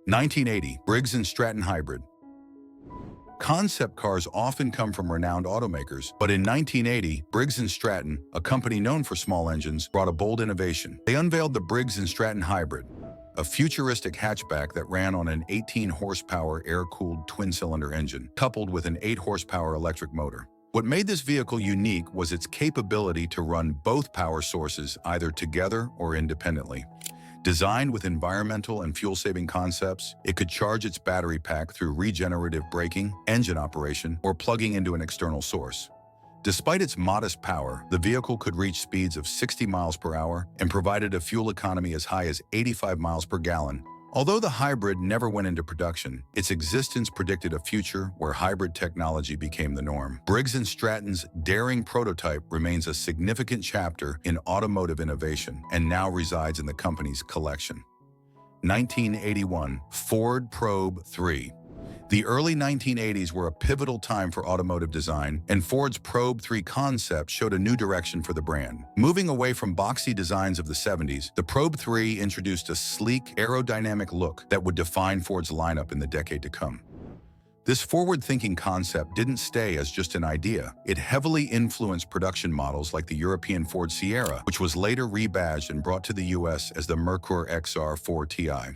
1980 Briggs and Stratton Hybrid. Concept cars often come from renowned automakers, but in 1980, Briggs and Stratton, a company known for small engines, brought a bold innovation. They unveiled the Briggs and Stratton Hybrid, a futuristic hatchback that ran on an 18-horsepower air-cooled twin-cylinder engine, coupled with an 8-horsepower electric motor. What made this vehicle unique was its capability to run both power sources either together or independently. Designed with environmental and fuel-saving concepts, it could charge its battery pack through regenerative braking, engine operation, or plugging into an external source. Despite its modest power, the vehicle could reach speeds of 60 miles per hour and provided a fuel economy as high as 85 miles per gallon. Although the hybrid never went into production, its existence predicted a future where hybrid technology became the norm. Briggs and Stratton's daring prototype remains a significant chapter in automotive innovation and now resides in the company's collection. 1981 Ford Probe 3. The early 1980s were a pivotal time for automotive design, and Ford's Probe 3 concept showed a new direction for the brand. Moving away from boxy designs of the 70s, the Probe 3 introduced a sleek, aerodynamic look that would define Ford's lineup in the decade to come. This forward-thinking concept didn't stay as just an idea. It heavily influenced production models like the European Ford Sierra, which was later rebadged and brought to the US as the Merkur XR4 Ti.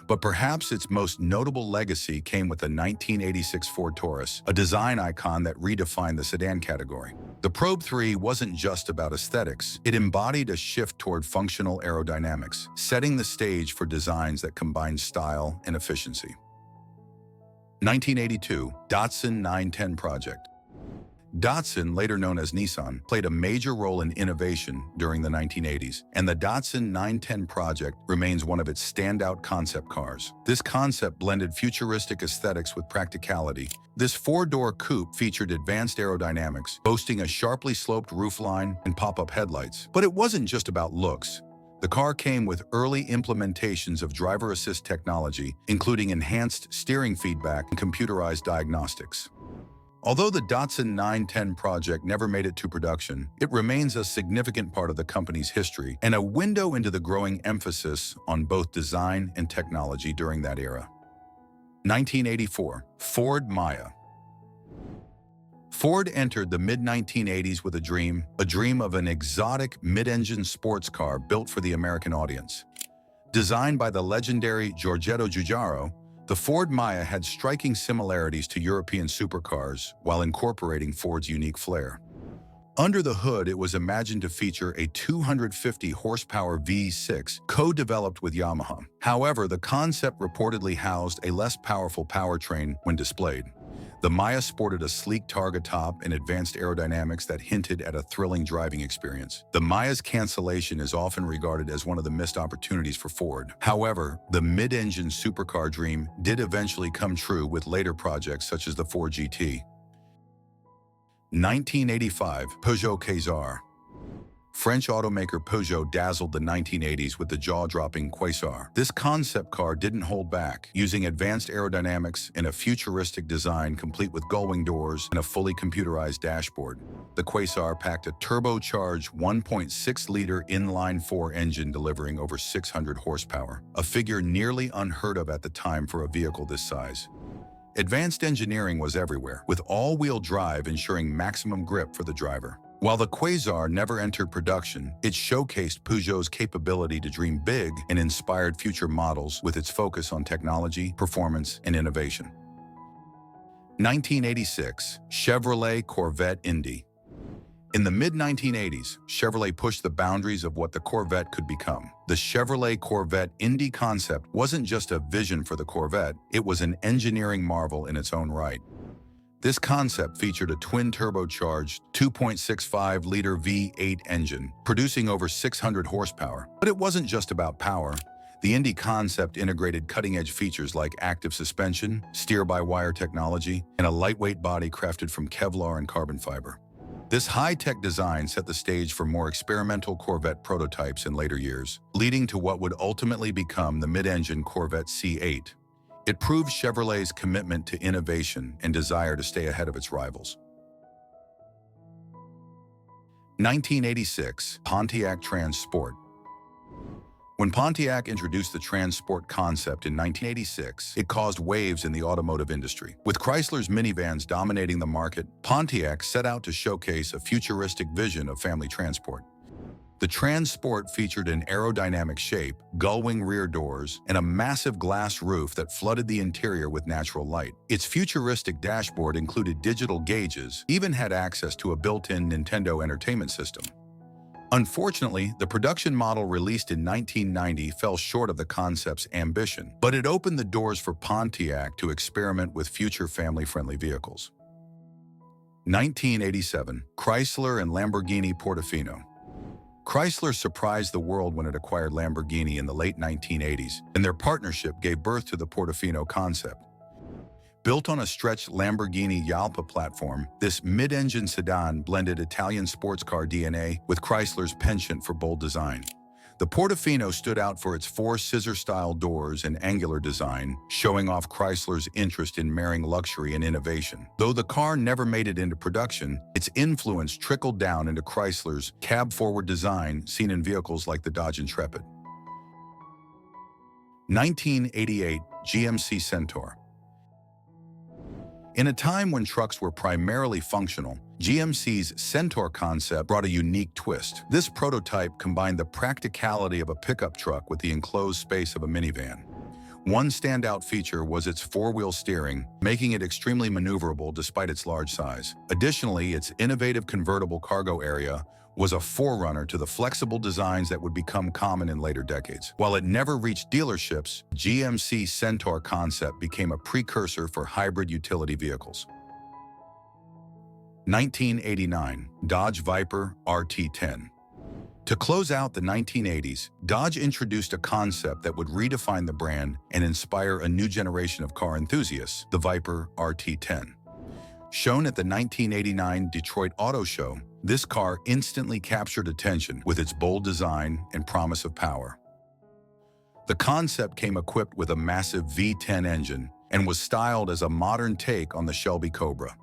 But perhaps its most notable legacy came with the 1986 Ford Taurus, a design icon that redefined the sedan category. The Probe 3 wasn't just about aesthetics. It embodied a shift toward functional aerodynamics, setting the stage for designs that combine style and efficiency. 1982 Datsun 910 Project. Datsun, later known as Nissan, played a major role in innovation during the 1980s, and the Datsun 910 project remains one of its standout concept cars. This concept blended futuristic aesthetics with practicality. This four-door coupe featured advanced aerodynamics, boasting a sharply sloped roofline and pop-up headlights. But it wasn't just about looks. The car came with early implementations of driver assist technology, including enhanced steering feedback and computerized diagnostics. Although the Datsun 910 project never made it to production, it remains a significant part of the company's history and a window into the growing emphasis on both design and technology during that era. 1984 Ford Maya. Ford entered the mid-1980s with a dream of an exotic mid-engine sports car built for the American audience. Designed by the legendary Giorgetto Giugiaro, the Ford Maya had striking similarities to European supercars while incorporating Ford's unique flair. Under the hood, it was imagined to feature a 250-horsepower V6 co-developed with Yamaha. However, the concept reportedly housed a less powerful powertrain when displayed. The Maya sported a sleek targa top and advanced aerodynamics that hinted at a thrilling driving experience. The Maya's cancellation is often regarded as one of the missed opportunities for Ford. However, the mid-engine supercar dream did eventually come true with later projects such as the Ford GT. 1985 Peugeot Quasar. French automaker Peugeot dazzled the 1980s with the jaw-dropping Quasar. This concept car didn't hold back, using advanced aerodynamics and a futuristic design complete with gullwing doors and a fully computerized dashboard. The Quasar packed a turbocharged 1.6-liter inline-4 engine delivering over 600 horsepower, a figure nearly unheard of at the time for a vehicle this size. Advanced engineering was everywhere, with all-wheel drive ensuring maximum grip for the driver. While the Quasar never entered production, it showcased Peugeot's capability to dream big and inspired future models with its focus on technology, performance, and innovation. 1986 Chevrolet Corvette Indy. In the mid-1980s, Chevrolet pushed the boundaries of what the Corvette could become. The Chevrolet Corvette Indy concept wasn't just a vision for the Corvette, it was an engineering marvel in its own right. This concept featured a twin-turbocharged 2.65-liter V8 engine, producing over 600 horsepower. But it wasn't just about power. The Indy concept integrated cutting-edge features like active suspension, steer-by-wire technology, and a lightweight body crafted from Kevlar and carbon fiber. This high-tech design set the stage for more experimental Corvette prototypes in later years, leading to what would ultimately become the mid-engine Corvette C8. It proved Chevrolet's commitment to innovation and desire to stay ahead of its rivals. 1986 Pontiac Trans Sport. When Pontiac introduced the transport concept in 1986, it caused waves in the automotive industry. With Chrysler's minivans dominating the market, Pontiac set out to showcase a futuristic vision of family transport. The Transport featured an aerodynamic shape, gull-wing rear doors, and a massive glass roof that flooded the interior with natural light. Its futuristic dashboard included digital gauges, even had access to a built-in Nintendo Entertainment System. Unfortunately, the production model released in 1990 fell short of the concept's ambition, but it opened the doors for Pontiac to experiment with future family-friendly vehicles. 1987, Chrysler and Lamborghini Portofino. Chrysler surprised the world when it acquired Lamborghini in the late 1980s, and their partnership gave birth to the Portofino concept. Built on a stretched Lamborghini Yalpa platform, this mid-engine sedan blended Italian sports car DNA with Chrysler's penchant for bold design. The Portofino stood out for its four scissor-style doors and angular design, showing off Chrysler's interest in marrying luxury and innovation. Though the car never made it into production, its influence trickled down into Chrysler's cab-forward design seen in vehicles like the Dodge Intrepid. 1988 GMC Centaur. In a time when trucks were primarily functional, GMC's Centaur concept brought a unique twist. This prototype combined the practicality of a pickup truck with the enclosed space of a minivan. One standout feature was its four-wheel steering, making it extremely maneuverable despite its large size. Additionally, its innovative convertible cargo area was a forerunner to the flexible designs that would become common in later decades. While it never reached dealerships, GMC Centaur concept became a precursor for hybrid utility vehicles. 1989, Dodge Viper RT10. To close out the 1980s, Dodge introduced a concept that would redefine the brand and inspire a new generation of car enthusiasts, the Viper RT10. Shown at the 1989 Detroit Auto Show, this car instantly captured attention with its bold design and promise of power. The concept came equipped with a massive V10 engine and was styled as a modern take on the Shelby Cobra.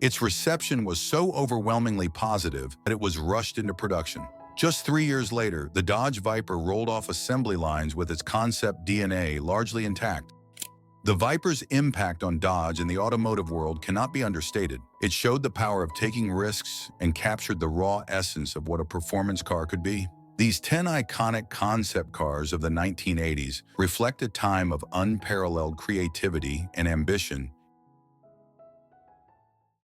Its reception was so overwhelmingly positive that it was rushed into production. Just 3 years later, the Dodge Viper rolled off assembly lines with its concept DNA largely intact. The Viper's impact on Dodge and the automotive world cannot be understated. It showed the power of taking risks and captured the raw essence of what a performance car could be. These 10 iconic concept cars of the 1980s reflect a time of unparalleled creativity and ambition